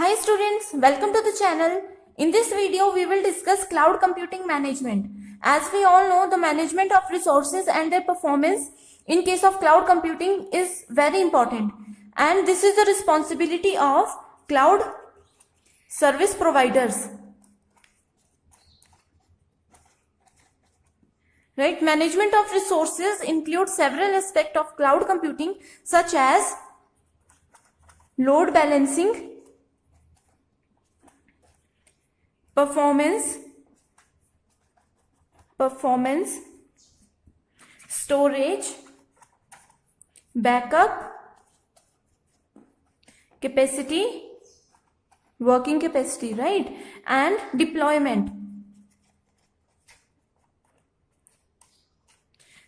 Hi students, welcome to the channel. In this video, we will discuss cloud computing management. As we all know, the management of resources and their performance in case of cloud computing is very important. And this is the responsibility of cloud service providers. Right? Management of resources includes several aspects of cloud computing such as load balancing, performance, storage, backup, capacity, working capacity, right? And deployment.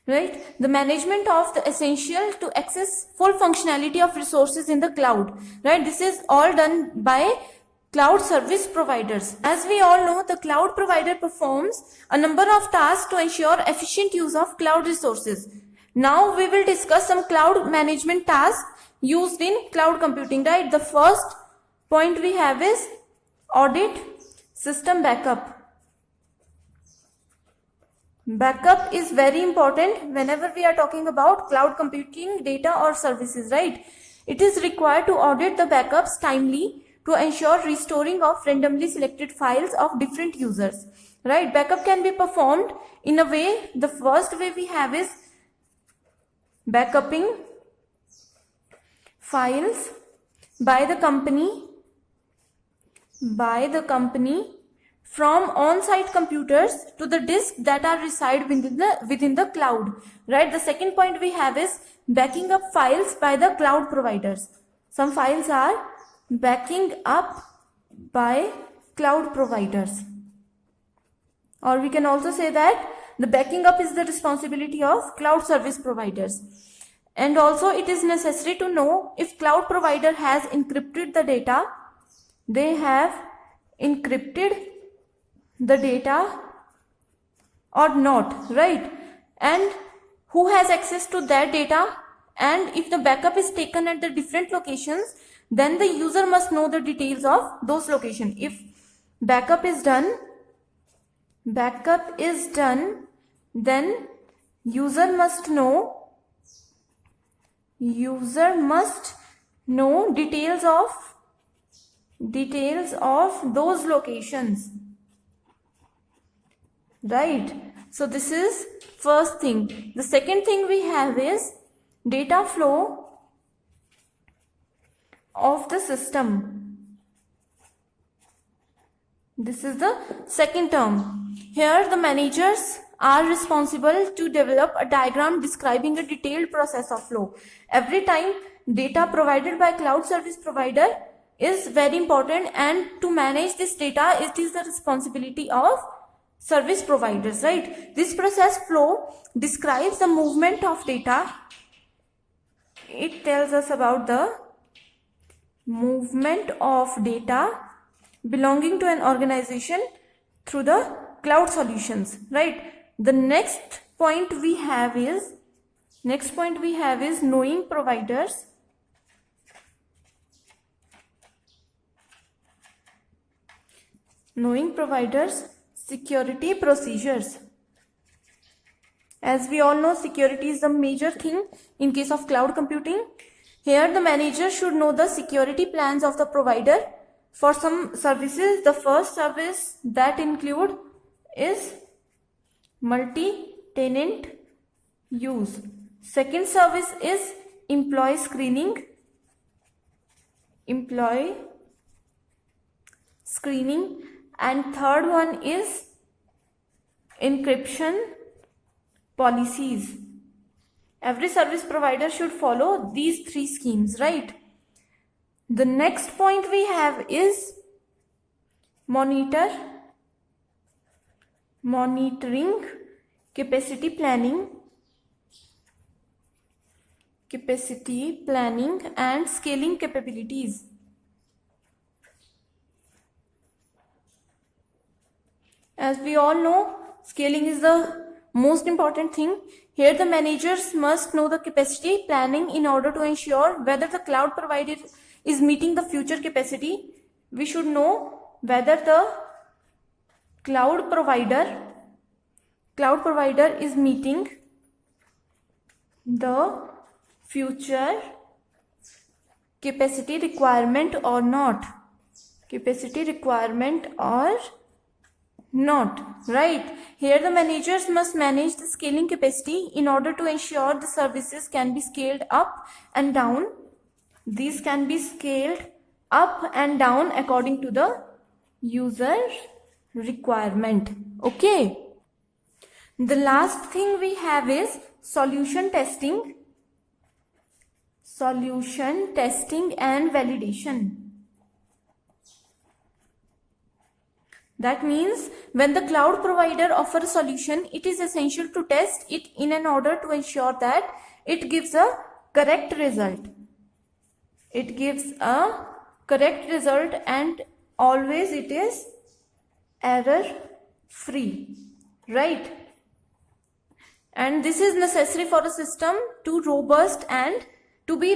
Right? The management of the essential to access full functionality of resources in the cloud. Right? This is all done by cloud service providers. As we all know, the cloud provider performs a number of tasks to ensure efficient use of cloud resources. Now we will discuss some cloud management tasks used in cloud computing, right? The first point we have is audit system backup. Backup is very important whenever we are talking about cloud computing data or services, right? It is required to audit the backups timely to ensure restoring of randomly selected files of different users, right? Backup can be performed in a way. The first way we have is backupping files by the company from on-site computers to the disk that are reside within the cloud, right? The second point we have is backing up files by the cloud providers. Some files are backing up by cloud providers, or we can also say that the backing up is the responsibility of cloud service providers. And also it is necessary to know if cloud provider has encrypted the data. They have encrypted the data or not, right? And who has access to that data, and if the backup is taken at the different locations, then the user must know the details of those locations. If backup is done, then user must know details of those locations, right? So this is first thing. The second thing we have is data flow of the system. This is the second term. Here the managers are responsible to develop a diagram describing a detailed process of flow. Every time data provided by cloud service provider is very important, and to manage this data, it is the responsibility of service providers, right? This process flow describes the movement of data. It tells us about the movement of data belonging to an organization through the cloud solutions, right? The next point we have is knowing providers security procedures. As we all know, security is the major thing in case of cloud computing. Here the manager should know the security plans of the provider. For some services, the first service that include is multi-tenant use. Second service is employee screening, and third one is encryption policies. Every service provider should follow these three schemes, right? The next point we have is monitoring capacity planning and scaling capabilities. As we all know, scaling is the most important thing. Here the managers must know the capacity planning in order to ensure whether the cloud provider is meeting the future capacity we should know whether the cloud provider is meeting the future capacity requirement or not. Right? Here the managers must manage the scaling capacity in order to ensure the services can be scaled up and down. These can be scaled up and down according to the user requirement. Okay. The last thing we have is solution testing and validation. That means when the cloud provider offers a solution, it is essential to test it in order to ensure that it gives a correct result. And always it is error free, right? And this is necessary for a system to be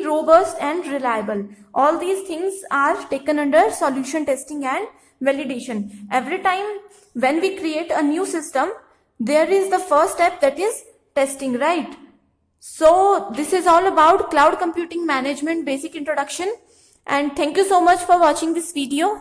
robust and reliable. All these things are taken under solution testing and validation. Every time when we create a new system, there is the first step, that is testing, right? So this is all about cloud computing management basic introduction, and thank you so much for watching this video.